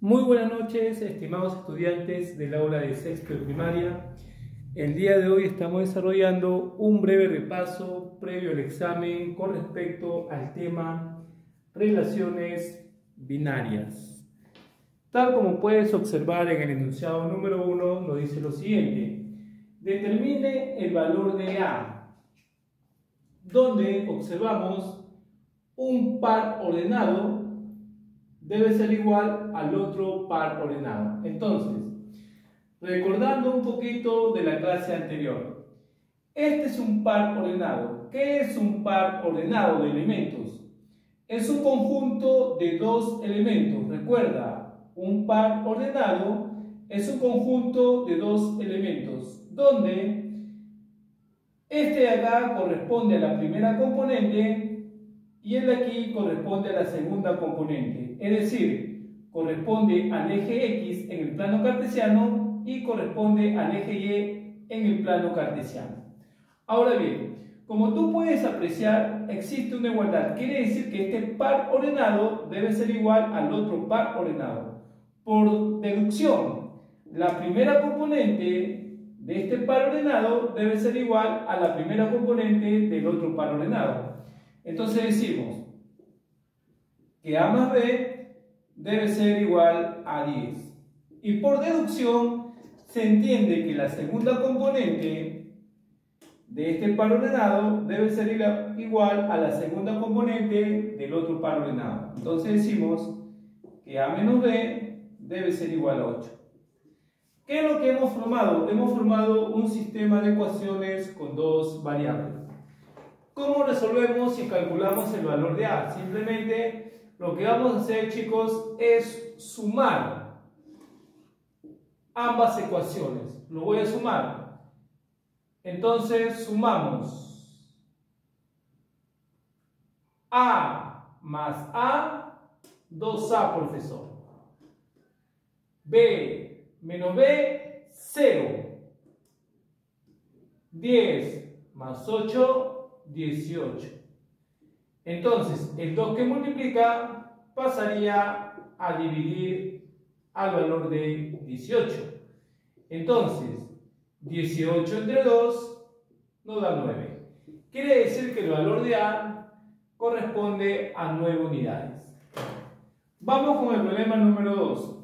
Muy buenas noches, estimados estudiantes del aula de sexto de primaria. El día de hoy estamos desarrollando un breve repaso previo al examen con respecto al tema relaciones binarias. Tal como puedes observar en el enunciado número 1, nos dice lo siguiente: determine el valor de A, donde observamos un par ordenado debe ser igual al otro par ordenado. Entonces, recordando un poquito de la clase anterior, este es un par ordenado. ¿Qué es un par ordenado de elementos? Es un conjunto de dos elementos. Recuerda, un par ordenado es un conjunto de dos elementos, donde este de acá corresponde a la primera componente y el de aquí corresponde a la segunda componente, es decir, corresponde al eje X en el plano cartesiano y corresponde al eje Y en el plano cartesiano. Ahora bien, como tú puedes apreciar, existe una igualdad. Quiere decir que este par ordenado debe ser igual al otro par ordenado. Por deducción, la primera componente de este par ordenado debe ser igual a la primera componente del otro par ordenado. Entonces decimos que A más B debe ser igual a 10. Y por deducción se entiende que la segunda componente de este par ordenado debe ser igual a la segunda componente del otro par ordenado. Entonces decimos que A menos B debe ser igual a 8. ¿Qué es lo que hemos formado? Hemos formado un sistema de ecuaciones con dos variables. ¿Cómo resolvemos si calculamos el valor de A? Simplemente lo que vamos a hacer, chicos, es sumar ambas ecuaciones. Lo voy a sumar. Entonces sumamos A más A, 2A, profesor. B menos B, 0. 10 más 8, 18. Entonces, el 2 que multiplica pasaría a dividir al valor de 18. Entonces, 18 entre 2 nos da 9. Quiere decir que el valor de A corresponde a 9 unidades. Vamos con el problema número 2.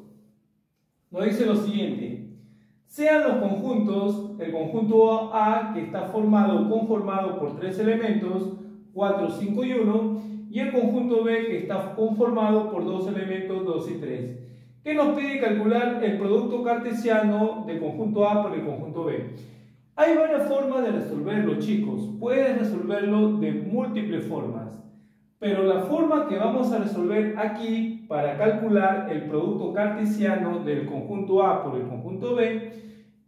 Nos dice lo siguiente: sean los conjuntos, el conjunto A que está conformado por tres elementos, 4, 5 y 1, y el conjunto B que está conformado por dos elementos, 2 y 3. ¿Qué nos pide calcular el producto cartesiano del conjunto A por el conjunto B? Hay varias formas de resolverlo, chicos. Puedes resolverlo de múltiples formas. Pero la forma que vamos a resolver aquí para calcular el producto cartesiano del conjunto A por el conjunto B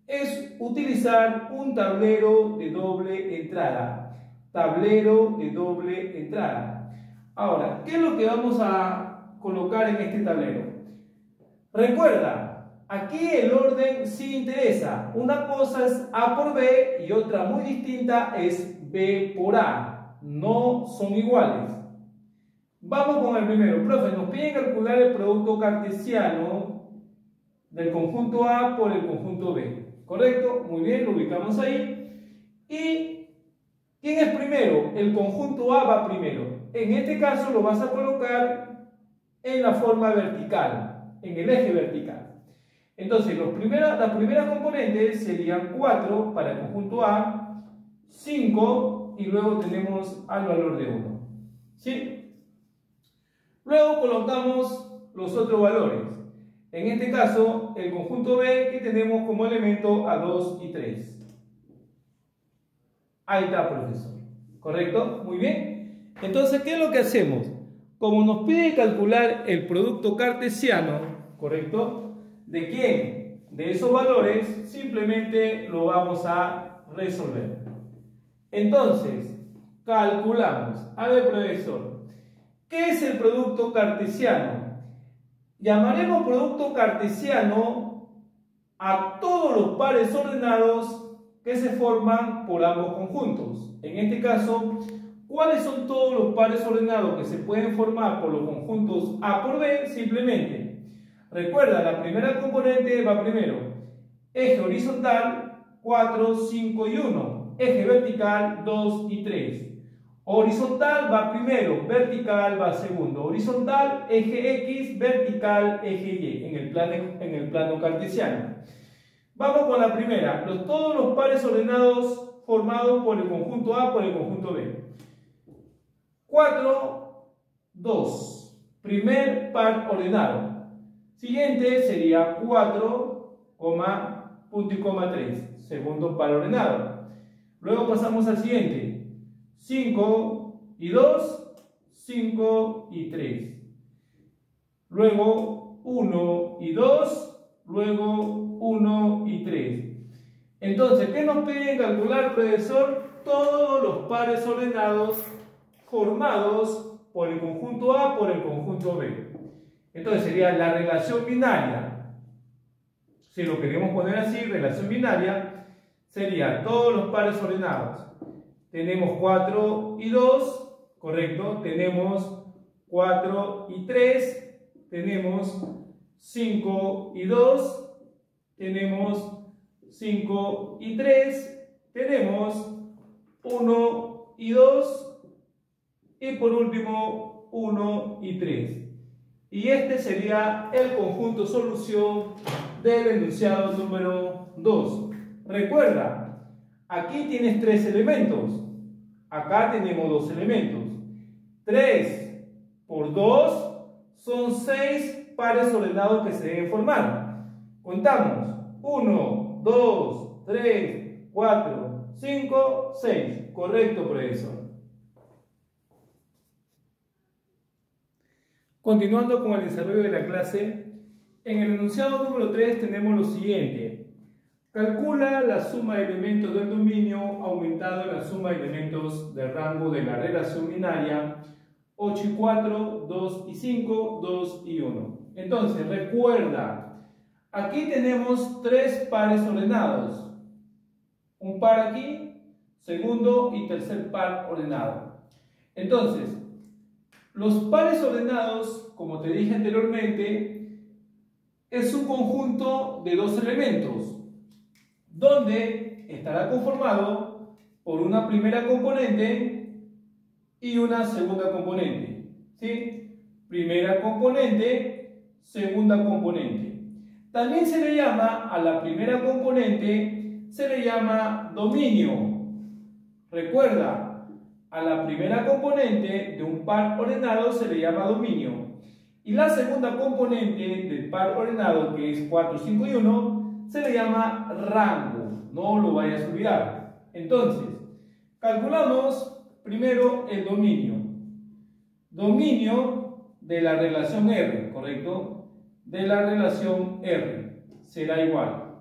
es utilizar un tablero de doble entrada. Tablero de doble entrada. Ahora, ¿qué es lo que vamos a colocar en este tablero? Recuerda, aquí el orden sí interesa. Una cosa es A por B y otra muy distinta es B por A. No son iguales. Vamos con el primero. Profe, nos piden calcular el producto cartesiano del conjunto A por el conjunto B. ¿Correcto? Muy bien, lo ubicamos ahí. ¿Y quién es primero? El conjunto A va primero. En este caso lo vas a colocar en la forma vertical, en el eje vertical. Entonces, las primeras componentes serían 4 para el conjunto A, 5 y luego tenemos al valor de 1. ¿Sí? Luego colocamos los otros valores. En este caso, el conjunto B que tenemos como elemento a 2 y 3. Ahí está, profesor. ¿Correcto? Muy bien. Entonces, ¿qué es lo que hacemos? Como nos pide calcular el producto cartesiano, ¿correcto? ¿De quién? De esos valores, simplemente lo vamos a resolver. Entonces, calculamos. A ver, profesor, ¿qué es el producto cartesiano? Llamaremos producto cartesiano a todos los pares ordenados que se forman por ambos conjuntos. En este caso, ¿cuáles son todos los pares ordenados que se pueden formar por los conjuntos A por B? Simplemente Recuerda, la primera componente va primero. Eje horizontal, 4, 5 y 1. Eje vertical, 2 y 3. Horizontal va primero, vertical va segundo. Horizontal, eje X, vertical, eje Y, en el plano cartesiano. Vamos con la primera. Todos los pares ordenados formados por el conjunto A por el conjunto B. 4, 2. Primer par ordenado. Siguiente sería 4, punto y coma 3. Segundo par ordenado. Luego pasamos al siguiente. 5 y 2, 5 y 3. Luego 1 y 2, luego 1 y 3. Entonces, ¿qué nos piden calcular, profesor? Todos los pares ordenados formados por el conjunto A por el conjunto B. Entonces sería la relación binaria. Si lo queremos poner así, relación binaria, sería todos los pares ordenados. Tenemos 4 y 2, correcto. Tenemos 4 y 3. Tenemos 5 y 2. Tenemos 5 y 3. Tenemos 1 y 2. Y por último, 1 y 3. Y este sería el conjunto solución del enunciado número 2. Recuerda, aquí tienes 3 elementos. Acá tenemos 2 elementos. 3 por 2 son 6 pares ordenados que se deben formar. Contamos. 1, 2, 3, 4, 5, 6. Correcto, profesor. Continuando con el desarrollo de la clase, en el enunciado número 3 tenemos lo siguiente. Calcula la suma de elementos del dominio aumentado en la suma de elementos del rango de la relación binaria 8 y 4, 2 y 5, 2 y 1. Entonces, recuerda, aquí tenemos 3 pares ordenados. Un par aquí, segundo y tercer par ordenado. Entonces, los pares ordenados, como te dije anteriormente, es un conjunto de 2 elementos, donde estará conformado por una primera componente y una segunda componente. ¿Sí? Primera componente, segunda componente. También se le llama a la primera componente, se le llama dominio. Recuerda, a la primera componente de un par ordenado se le llama dominio. Y la segunda componente del par ordenado, que es 4, 5 y 1, se le llama rango. No lo vayas a olvidar. Entonces, calculamos primero el dominio. Dominio de la relación R, ¿correcto? De la relación R. Será igual.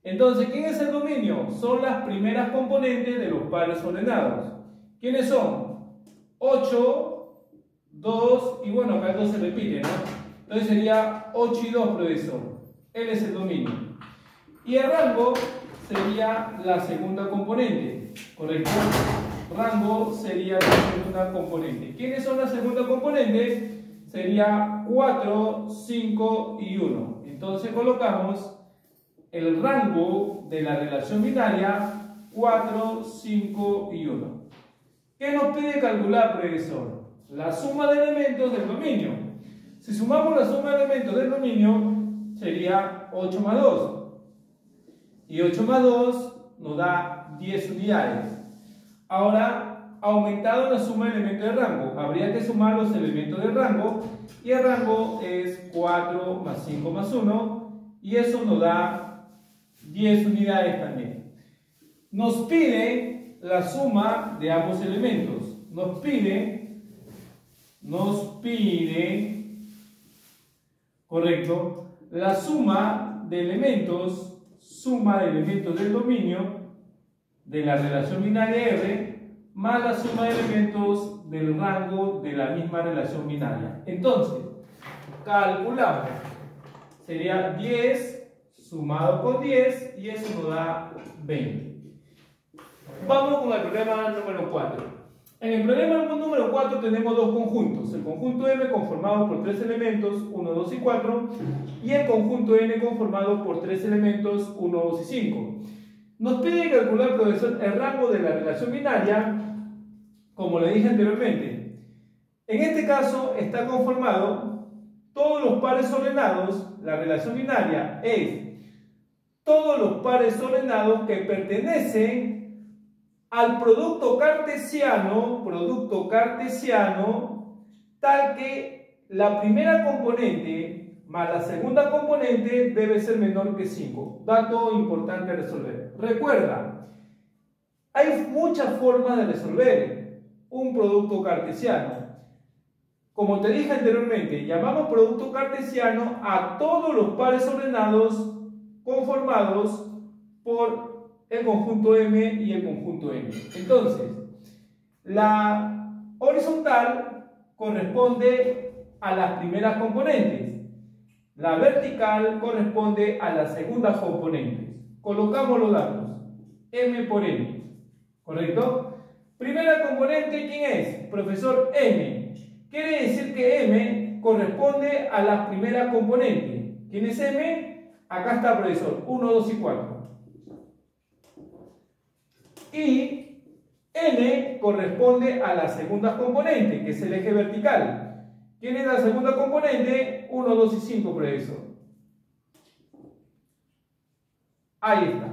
Entonces, ¿quién es el dominio? Son las primeras componentes de los pares ordenados. ¿Quiénes son? 8, 2 y bueno, acá 2 se repite, ¿no? Entonces sería 8 y 2, profesor. Él es el dominio. Y el rango sería la segunda componente, ¿correcto? Rango sería la segunda componente. ¿Quiénes son las segunda componente? Sería 4, 5 y 1. Entonces colocamos el rango de la relación binaria 4, 5 y 1. ¿Qué nos pide calcular, profesor? La suma de elementos del dominio. Si sumamos la suma de elementos del dominio, sería 8 más 2. Y 8 más 2 nos da 10 unidades. Ahora, aumentado la suma de elementos del rango. Habría que sumar los elementos del rango. Y el rango es 4 más 5 más 1. Y eso nos da 10 unidades también. Nos pide la suma de ambos elementos. Nos pide, correcto, la suma de elementos del dominio de la relación binaria R más la suma de elementos del rango de la misma relación binaria. Entonces, calculamos. Sería 10 sumado con 10 y eso nos da 20. Vamos con el problema número 4. En el problema número 4 tenemos dos conjuntos, el conjunto M conformado por 3 elementos, 1, 2 y 4, y el conjunto N conformado por 3 elementos, 1, 2 y 5. Nos pide calcular, profesor, el rango de la relación binaria, como le dije anteriormente. En este caso está conformado todos los pares ordenados, la relación binaria es todos los pares ordenados que pertenecen al producto cartesiano, tal que la primera componente más la segunda componente debe ser menor que 5. Dato importante a resolver. Recuerda, hay muchas formas de resolver un producto cartesiano. Como te dije anteriormente, llamamos producto cartesiano a todos los pares ordenados conformados por el conjunto M y el conjunto N. Entonces, la horizontal corresponde a las primeras componentes. La vertical corresponde a las segundas componentes. Colocamos los datos. M por N. ¿Correcto? Primera componente, ¿quién es? Profesor, M. Quiere decir que M corresponde a la primera componente. ¿Quién es M? Acá está, profesor. 1, 2 y 4. Y N corresponde a la segunda componente, que es el eje vertical. ¿Quién es la segunda componente? 1, 2 y 5, profesor. Ahí está.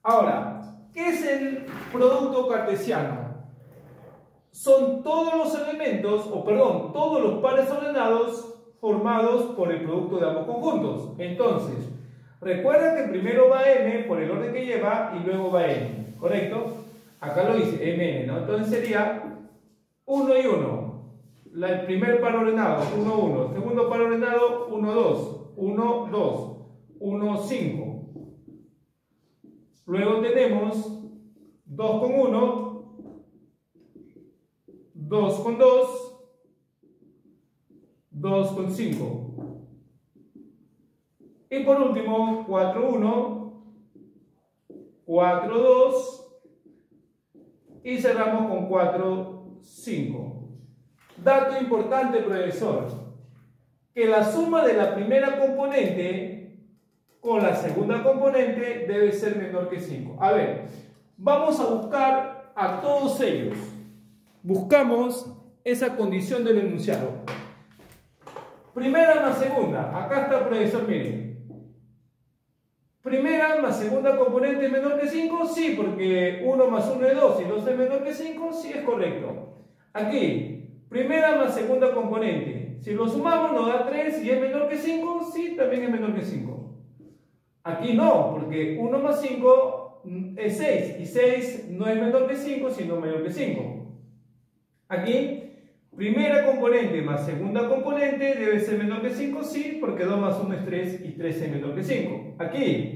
Ahora, ¿qué es el producto cartesiano? Son todos los elementos, todos los pares ordenados formados por el producto de ambos conjuntos. Entonces, recuerda que primero va M por el orden que lleva y luego va N. ¿Correcto? Acá lo dice, MN, ¿no? Entonces sería 1 y 1. El primer par ordenado, 1, 1. Segundo par ordenado, 1, 2. 1, 2. 1, 5. Luego tenemos 2 con 1, 2 con 2, 2 con 5. Y por último, 4, 1. 4, 2 y cerramos con 4, 5. Dato importante, profesor, que la suma de la primera componente con la segunda componente debe ser menor que 5. A ver, vamos a buscar a todos ellos. Buscamos esa condición del enunciado. Primera más segunda. Acá está, profesor, miren. Primera más segunda componente es menor que 5, sí, porque 1 más 1 es 2 y 2 es menor que 5, sí es correcto. Aquí, primera más segunda componente, si lo sumamos nos da 3 y es menor que 5, sí, también es menor que 5. Aquí no, porque 1 más 5 es 6 y 6 no es menor que 5, sino mayor que 5. Aquí, primera componente más segunda componente debe ser menor que 5, sí, porque 2 más 1 es 3 y 3 es menor que 5. Aquí,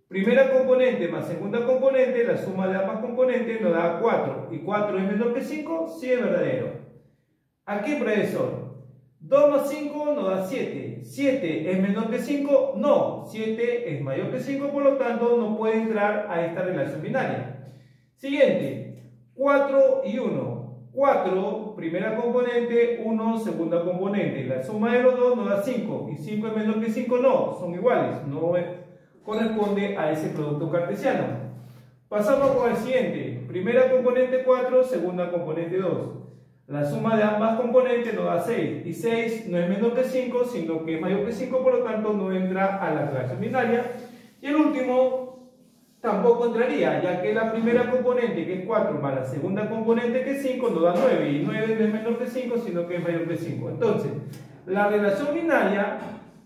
primera componente más segunda componente, la suma de ambas componentes nos da 4. ¿Y 4 es menor que 5? Sí, es verdadero. Aquí, profesor, 2 más 5 nos da 7. ¿7 es menor que 5? No, 7 es mayor que 5, por lo tanto no puede entrar a esta relación binaria. Siguiente, 4 y 1. 4, primera componente, 1, segunda componente. La suma de los dos nos da 5. ¿Y 5 es menor que 5? No, son iguales. No corresponde a ese producto cartesiano. Pasamos con el siguiente. Primera componente 4, segunda componente 2. La suma de ambas componentes nos da 6. Y 6 no es menor que 5, sino que es mayor que 5, por lo tanto no entra a la relación binaria. Y el último tampoco entraría, ya que la primera componente, que es 4, más la segunda componente, que es 5, nos da 9. Y 9 no es menor que 5, sino que es mayor que 5. Entonces, la relación binaria,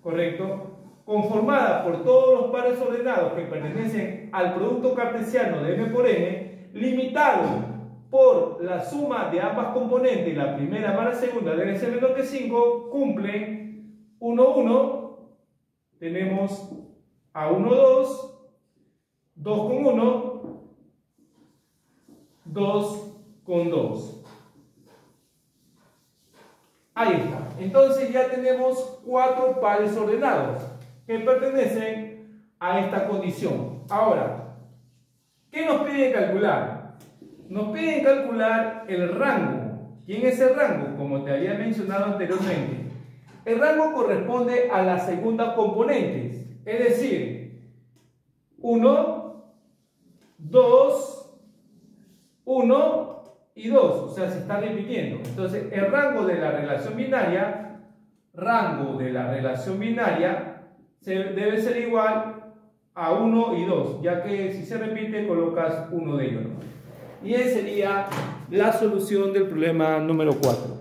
correcto, conformada por todos los pares ordenados que pertenecen al producto cartesiano de M por N, limitado por la suma de ambas componentes, la primera más la segunda debe ser menor que 5, cumple 1, 1, tenemos a 1, 2, 2 con 1, 2 con 2. Ahí está. Entonces ya tenemos 4 pares ordenados que pertenecen a esta condición. Ahora, ¿qué nos pide calcular? nos piden calcular el rango. ¿Quién es el rango? Como te había mencionado anteriormente. El rango corresponde a las segundas componentes, es decir, 1, 2, 1 y 2, o sea, se está repitiendo. Entonces, el rango de la relación binaria debe ser igual a 1 y 2, ya que si se repite colocas uno de ellos, ¿no? Y esa sería la solución del problema número 4.